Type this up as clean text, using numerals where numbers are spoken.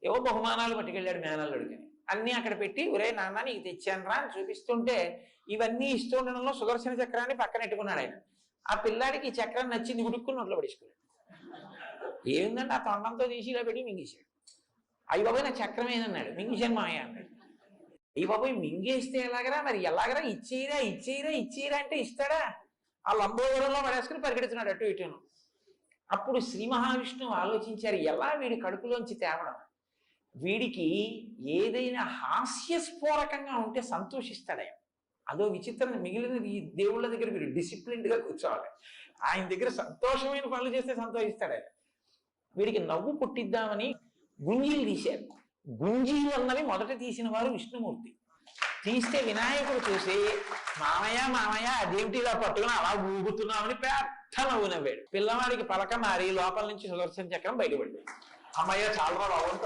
ఏవో బహుమానాలు పట్టుకెళ్ళాడు మేనల్లుడికి. అన్నీ అక్కడ పెట్టి ఒరే నాన్న నీకు తెచ్చాను రా అని చూపిస్తుంటే ఇవన్నీ ఇస్తూ ఉండడంలో సుదర్శన చక్రాన్ని పక్కన పెట్టుకున్నాడు ఆయన. ఆ పిల్లాడికి ఈ చక్రం నచ్చింది, ఉడుక్కుని నోట్లో పడేసుకున్నాడు. ఏముందంటే ఆ తొండంతో తీసి ఇలా పెట్టి మింగేశాడు. అయ్యి బాబాయ్ నా చక్రం ఏదన్నాడు. మింగేశాను మాయ అన్నాడు. అయ్యి బాబాయ్ మింగేస్తే ఎలాగరా, మరి ఎలాగరా, ఇచ్చేయరా ఇచ్చేయరా ఇచ్చేయరా అంటే ఇస్తాడా? ఆ లంబోదరంలో పడేసుకుని పరిగెడుతున్నాడు అటు ఇటును. అప్పుడు శ్రీ మహావిష్ణువు ఆలోచించారు, ఎలా వీడి కడుపులోంచి తేవడం. వీడికి ఏదైనా హాస్యస్ఫోరకంగా ఉంటే సంతోషిస్తాడే. అదో విచిత్రం. మిగిలిన ఈ దేవుళ్ళ దగ్గర మీరు డిసిప్లిన్డ్గా కూర్చోవాలి, ఆయన దగ్గర సంతోషమైన పనులు చేస్తే సంతోషిస్తాడే. వీడికి నవ్వు పుట్టిద్దామని గుంజీలు తీశారు. గుంజీలు అన్నవి మొదట తీసిన వారు విష్ణుమూర్తి. తీస్తే వినాయకుడు చూసి మామయ్య మామయ్య అదేమిటి ఇలా పట్టుకుని అలా ఊగుతున్నామని పెద్ద నవ్వు నవ్వాడు. పిల్లవాడికి పలక మారి లోపల నుంచి సుదర్శన చక్రం బయటపడింది. అమ్మయ్య చాలా బాగుంటుంది.